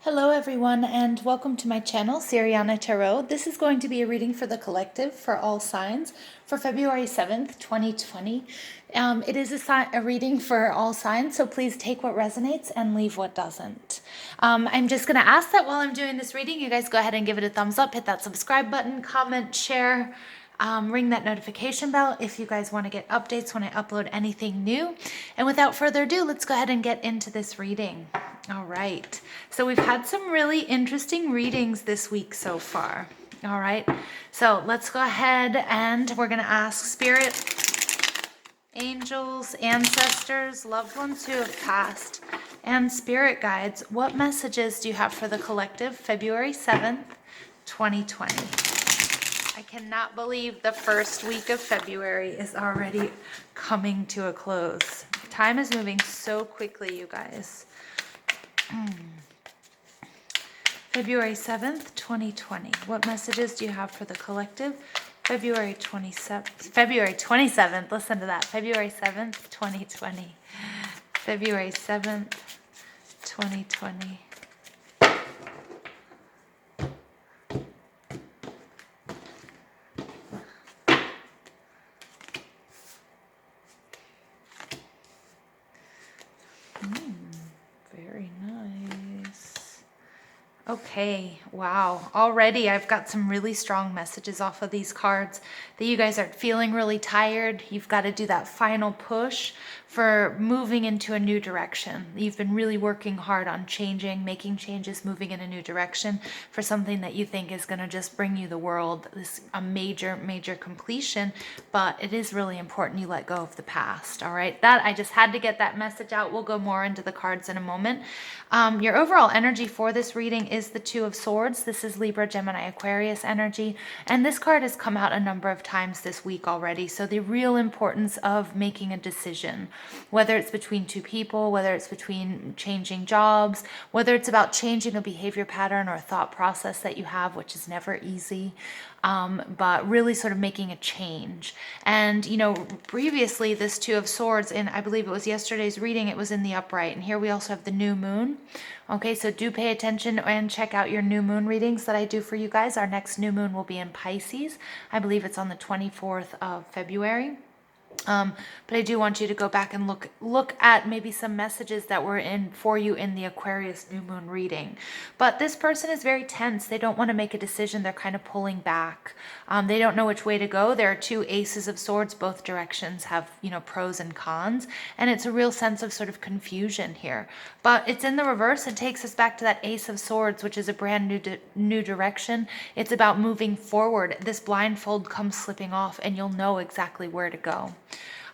Hello everyone and welcome to my channel, Siriana Tarot. This is going to be a reading for the collective for all signs for February 7th, 2020. It is a reading for all signs, so please take what resonates and leave what doesn't. I'm just going to ask that while I'm doing this reading, you guys go ahead and give it a thumbs up, hit that subscribe button, comment, share, ring that notification bell if you guys want to get updates when I upload anything new. And without further ado, let's go ahead and get into this reading. All right, so we've had some really interesting readings this week so far. All right, so let's go ahead and we're going to ask spirit, angels, ancestors, loved ones who have passed, and spirit guides, what messages do you have for the collective February 7th, 2020? I cannot believe the first week of February is already coming to a close. Time is moving so quickly, you guys. February 7th, 2020. What messages do you have for the collective? February 27th. Listen to that. February 7th, 2020. February 7th, 2020. Very nice. Okay, wow. Already I've got some really strong messages off of these cards that you guys are feeling really tired. You've got to do that final push for moving into a new direction. You've been really working hard on changing, making changes, moving in a new direction for something that you think is going to just bring you the world, a major, major completion. But it is really important you let go of the past. All right, I just had to get that message out. We'll go more into the cards in a moment. Your overall energy for this reading is the Two of Swords. This is Libra, Gemini, Aquarius energy. And this card has come out a number of times this week already. So the real importance of making a decision, whether it's between two people, whether it's between changing jobs, whether it's about changing a behavior pattern or a thought process that you have, which is never easy. But really sort of making a change. And, you know, previously this Two of Swords, and I believe it was yesterday's reading, it was in the upright. And here we also have the new moon. Okay, so do pay attention and check out your new moon readings that I do for you guys. Our next new moon will be in Pisces. I believe it's on the 24th of February. But I do want you to go back and look at maybe some messages that were in for you in the Aquarius new moon reading. But this person is very tense. They don't want to make a decision. They're kind of pulling back. They don't know which way to go. There are two aces of swords. Both directions have, you know, pros and cons. And it's a real sense of sort of confusion here. But it's in the reverse. It takes us back to that ace of swords, which is a brand new direction. It's about moving forward. This blindfold comes slipping off and you'll know exactly where to go.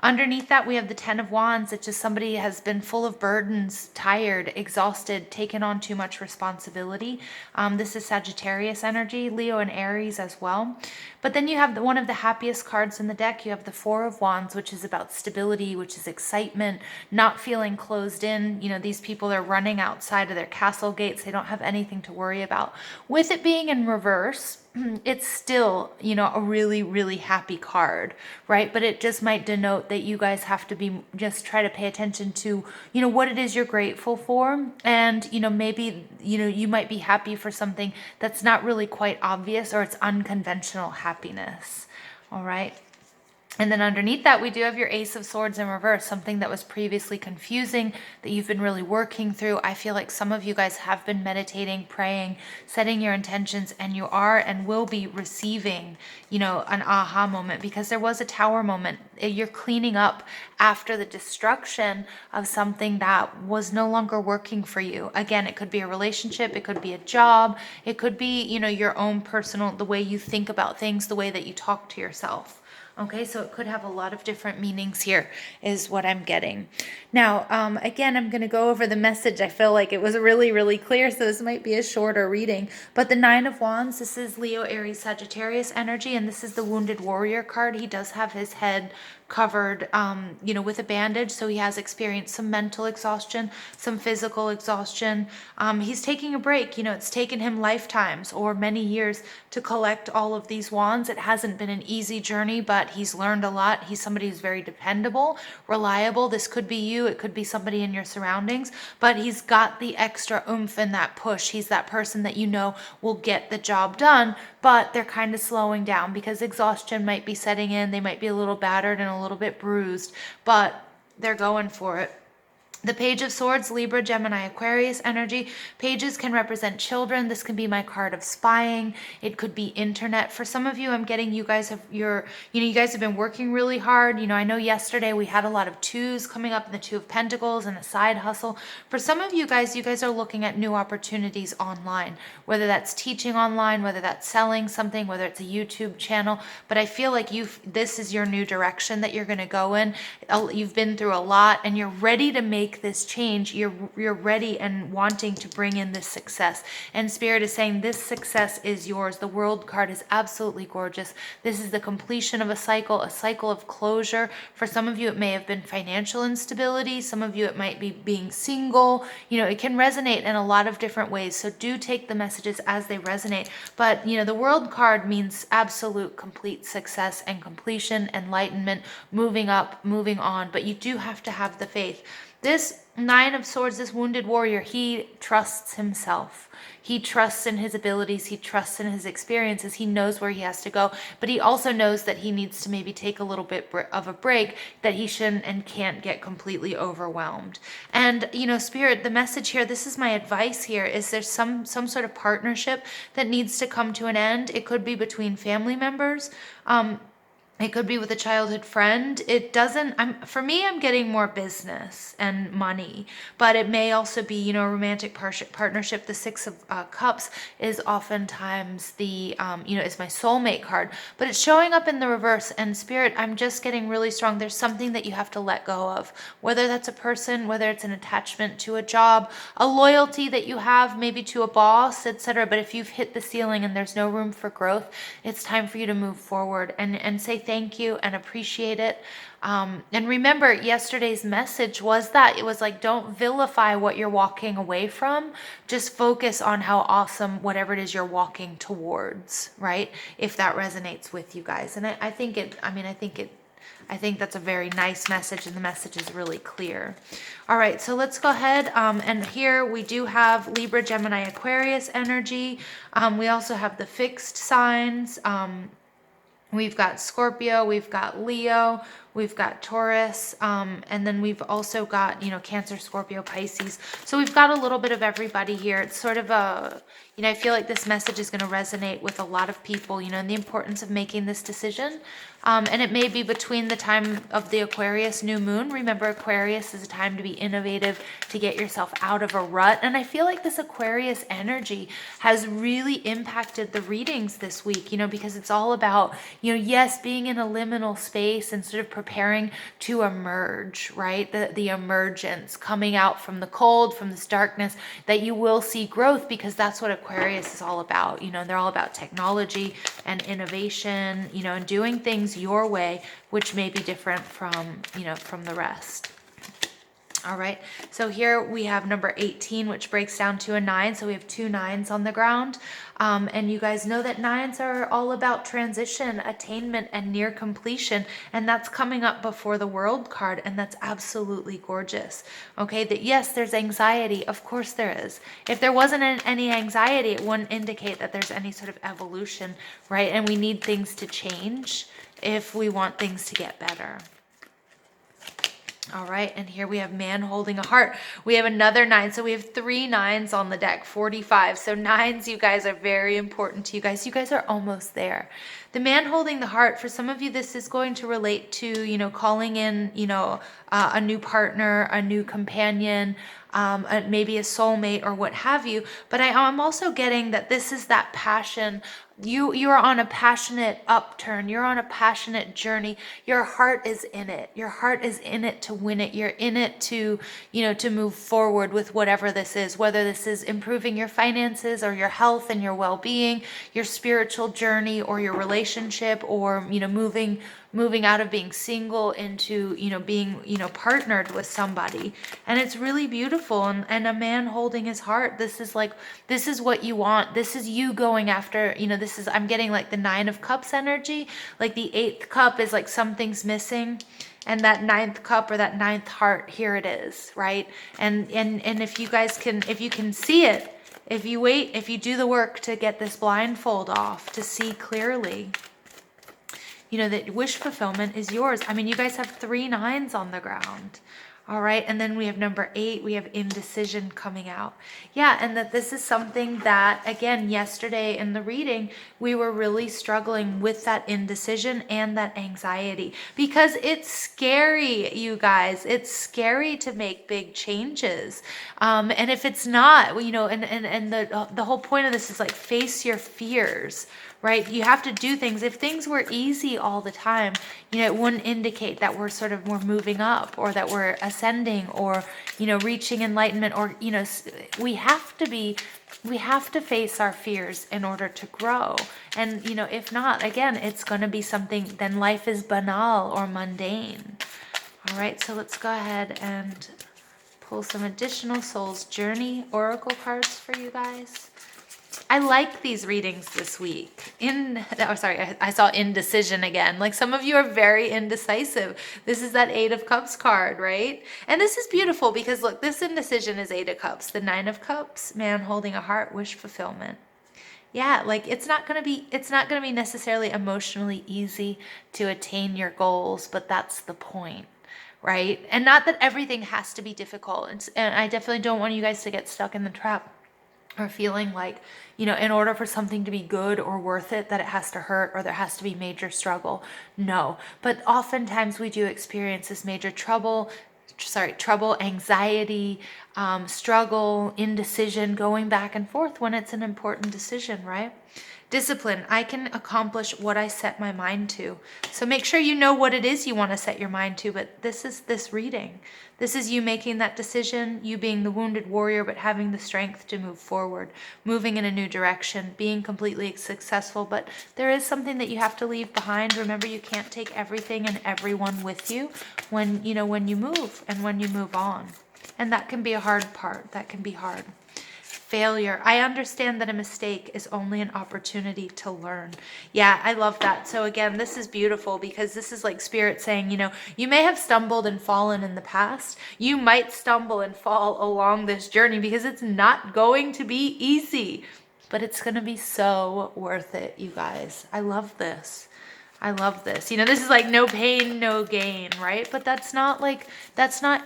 Underneath that, we have the Ten of Wands. It's just somebody has been full of burdens, tired, exhausted, taken on too much responsibility. This is Sagittarius energy, Leo and Aries as well. But then you have one of the happiest cards in the deck. You have the Four of Wands, which is about stability, which is excitement, not feeling closed in. You know, these people are running outside of their castle gates. They don't have anything to worry about. With it being in reverse, it's still, you know, a really, really happy card, right? But it just might denote that you guys have to just try to pay attention to, you know, what it is you're grateful for. And, you know, maybe, you know, you might be happy for something that's not really quite obvious, or it's unconventional happiness. All right. And then underneath that, we do have your Ace of Swords in reverse, something that was previously confusing that you've been really working through. I feel like some of you guys have been meditating, praying, setting your intentions, and you are and will be receiving, you know, an aha moment, because there was a Tower moment. You're cleaning up after the destruction of something that was no longer working for you. Again, it could be a relationship, it could be a job, it could be, you know, your own personal, the way you think about things, the way that you talk to yourself. Okay, so it could have a lot of different meanings here is what I'm getting. Now, again, I'm going to go over the message. I feel like it was really, really clear, so this might be a shorter reading. But the Nine of Wands, this is Leo, Aries, Sagittarius energy, and this is the Wounded Warrior card. He does have his head covered, with a bandage. So he has experienced some mental exhaustion, some physical exhaustion. He's taking a break. It's taken him lifetimes or many years to collect all of these wands. It hasn't been an easy journey, but he's learned a lot. He's somebody who's very dependable, reliable. This could be you. It could be somebody in your surroundings, but he's got the extra oomph and that push. He's that person that will get the job done, but they're kind of slowing down because exhaustion might be setting in. They might be a little battered and a little bit bruised, but they're going for it. The Page of Swords, Libra, Gemini, Aquarius energy. Pages can represent children. This can be my card of spying. It could be internet. For some of you, I'm getting you guys you guys have been working really hard. I know yesterday we had a lot of twos coming up, the Two of Pentacles and a side hustle. For some of you guys are looking at new opportunities online, whether that's teaching online, whether that's selling something, whether it's a YouTube channel. But I feel like this is your new direction that you're going to go in. You've been through a lot and you're ready to make this change. You're ready and wanting to bring in this success, and Spirit is saying this success is yours. The World card is absolutely gorgeous. This is the completion of a cycle of closure. For some of you it may have been financial instability, some of you it might be being single. It can resonate in a lot of different ways, so do take the messages as they resonate. But the World card means absolute complete success and completion, enlightenment, moving up, moving on, but you do have to have the faith. This Nine of Swords, this wounded warrior, he trusts himself. He trusts in his abilities. He trusts in his experiences. He knows where he has to go, but he also knows that he needs to maybe take a little bit of a break, that he shouldn't and can't get completely overwhelmed. And, Spirit, the message here, this is my advice here, is there's some sort of partnership that needs to come to an end. It could be between family members. It could be with a childhood friend. For me, I'm getting more business and money, but it may also be, a romantic partnership. The Six of Cups is oftentimes is my soulmate card, but it's showing up in the reverse. And Spirit, I'm just getting really strong. There's something that you have to let go of, whether that's a person, whether it's an attachment to a job, a loyalty that you have maybe to a boss, etc. But if you've hit the ceiling and there's no room for growth, it's time for you to move forward and say thank you and appreciate it. And remember, yesterday's message was that it was like, don't vilify what you're walking away from. Just focus on how awesome whatever it is you're walking towards, right? If that resonates with you guys. And I think that's a very nice message, and the message is really clear. All right, so let's go ahead. And here we do have Libra, Gemini, Aquarius energy. We also have the fixed signs. We've got Scorpio, we've got Leo, we've got Taurus, and then we've also got, Cancer, Scorpio, Pisces. So we've got a little bit of everybody here. It's sort of I feel like this message is going to resonate with a lot of people, and the importance of making this decision. And it may be between the time of the Aquarius new moon. Remember, Aquarius is a time to be innovative, to get yourself out of a rut. And I feel like this Aquarius energy has really impacted the readings this week, because it's all about, yes, being in a liminal space and sort of preparing to emerge, right? The emergence, coming out from the cold, from this darkness, that you will see growth, because that's what Aquarius is all about. They're all about technology and innovation, and doing things your way, which may be different from the rest. All right, so here we have number 18, which breaks down to a 9. So we have 2 9s on the ground. And you guys know that 9s are all about transition, attainment, and near completion. And that's coming up before the World card. And that's absolutely gorgeous. Okay, that yes, there's anxiety. Of course there is. If there wasn't any anxiety, it wouldn't indicate that there's any sort of evolution, right? And we need things to change if we want things to get better. All right, and here we have man holding a heart. We have another 9, so we have 3 9s on the deck, 45. So 9s, you guys, are very important to you guys. You guys are almost there. The man holding the heart, for some of you, this is going to relate to, calling in, a new partner, a new companion, maybe a soulmate or what have you. But I'm also getting that this is that passion. You are on a passionate upturn. You're on a passionate journey. Your heart is in it. Your heart is in it to win it. You're in it to, to move forward with whatever this is, whether this is improving your finances or your health and your well-being, your spiritual journey or your relationship, or, moving moving out of being single into, being, partnered with somebody. And it's really beautiful. And a man holding his heart. This is like, this is what you want. This is you going after, this is, I'm getting like the 9 of Cups energy. Like the 8th cup is like something's missing. And that 9th cup or that 9th heart, here it is, right? And if you guys can, if you can see it, if you wait, if you do the work to get this blindfold off, to see clearly, that wish fulfillment is yours. I mean, you guys have 3 9s on the ground. All right. And then we have number 8, we have indecision coming out. Yeah. And that this is something that, again, yesterday in the reading, we were really struggling with that indecision and that anxiety, because it's scary, you guys. It's scary to make big changes. And if it's not, and the whole point of this is like, face your fears. Right? You have to do things. If things were easy all the time, it wouldn't indicate that we're moving up, or that we're ascending, or, reaching enlightenment, or, we have to face our fears in order to grow. And, if not, again, it's going to be something, then life is banal or mundane. All right. So let's go ahead and pull some additional Soul's Journey Oracle cards for you guys. I like these readings this week. I saw indecision again. Like, some of you are very indecisive. This is that 8 of Cups card, right? And this is beautiful because look, this indecision is 8 of Cups. The 9 of Cups, man holding a heart, wish fulfillment. Yeah, like it's not going to be necessarily emotionally easy to attain your goals, but that's the point. Right? And not that everything has to be difficult. And I definitely don't want you guys to get stuck in the trap or feeling like, in order for something to be good or worth it, that it has to hurt or there has to be major struggle. No, but oftentimes we do experience this major trouble, anxiety, struggle, indecision, going back and forth when it's an important decision, right? Discipline. I can accomplish what I set my mind to. So make sure you know what it is you want to set your mind to. But this is this reading. This is you making that decision, you being the wounded warrior, but having the strength to move forward, moving in a new direction, being completely successful. But there is something that you have to leave behind. Remember, you can't take everything and everyone with you when you move and when you move on. And that can be a hard part. That can be hard. Failure. I understand that a mistake is only an opportunity to learn. Yeah, I love that. So again, this is beautiful because this is like Spirit saying, you may have stumbled and fallen in the past. You might stumble and fall along this journey because it's not going to be easy, but it's going to be so worth it, you guys. I love this. I love this. This is like no pain, no gain, right? But that's not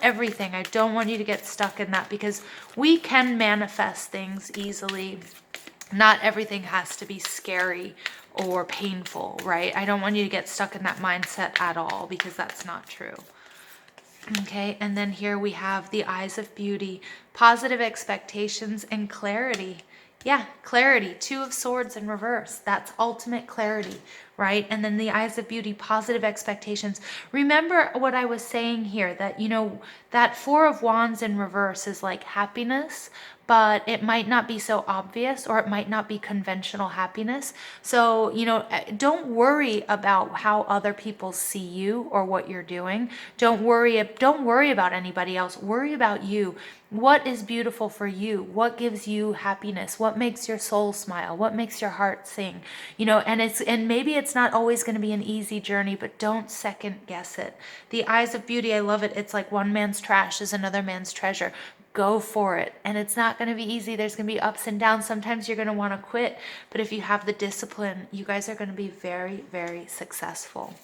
everything. I don't want you to get stuck in that because we can manifest things easily. Not everything has to be scary or painful, right? I don't want you to get stuck in that mindset at all because that's not true. Okay, and then here we have the Eyes of Beauty, positive expectations and clarity. Yeah, clarity. 2 of Swords in reverse. That's ultimate clarity, right? And then the Eyes of Beauty, positive expectations. Remember what I was saying here, that, that 4 of Wands in reverse is like happiness, but it might not be so obvious, or it might not be conventional happiness. So, don't worry about how other people see you or what you're doing. Don't worry about anybody else. Worry about you. What is beautiful for you? What gives you happiness? What makes your soul smile? What makes your heart sing? And maybe it's not always going to be an easy journey, but don't second guess it. The Eyes of Beauty, I love it. It's like one man's trash is another man's treasure. Go for it. And it's not going to be easy. There's going to be ups and downs. Sometimes you're going to want to quit, but if you have the discipline, you guys are going to be very, very successful.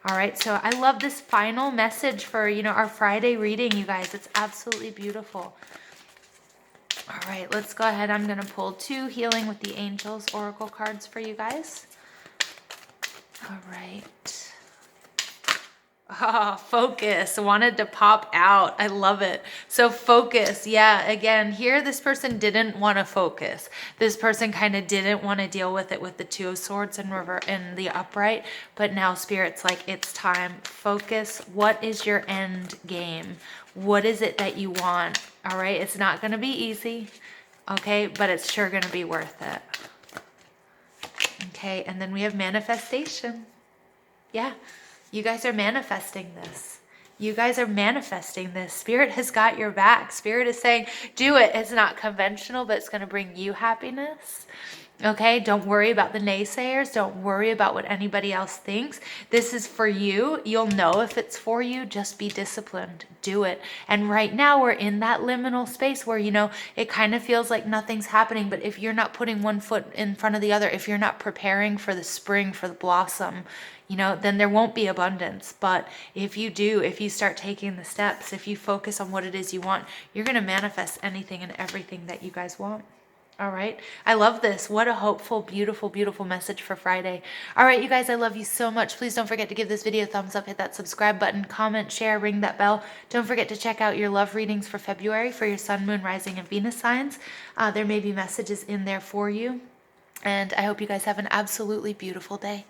All right, so I love this final message for, our Friday reading, you guys. It's absolutely beautiful. All right, let's go ahead. I'm going to pull 2 Healing with the Angels Oracle cards for you guys. All right. Oh, focus. Wanted to pop out. I love it. So focus. Yeah, again, here this person didn't want to focus. This person kind of didn't want to deal with it with the 2 of Swords in the upright. But now Spirit's like, it's time. Focus. What is your end game? What is it that you want? All right. It's not going to be easy. Okay. But it's sure going to be worth it. Okay. And then we have manifestation. Yeah. You guys are manifesting this. You guys are manifesting this. Spirit has got your back. Spirit is saying, do it. It's not conventional, but it's going to bring you happiness. Okay, don't worry about the naysayers. Don't worry about what anybody else thinks. This is for you. You'll know if it's for you. Just be disciplined. Do it. And right now we're in that liminal space where, you know, it kind of feels like nothing's happening. But if you're not putting one foot in front of the other, if you're not preparing for the spring, for the blossom, you know, then there won't be abundance. But if you do, if you start taking the steps, if you focus on what it is you want, you're going to manifest anything and everything that you guys want. All right. I love this. What a hopeful, beautiful, beautiful message for Friday. All right, you guys, I love you so much. Please don't forget to give this video a thumbs up, hit that subscribe button, comment, share, ring that bell. Don't forget to check out your love readings for February for your sun, moon, rising, and Venus signs. There may be messages in there for you. And I hope you guys have an absolutely beautiful day.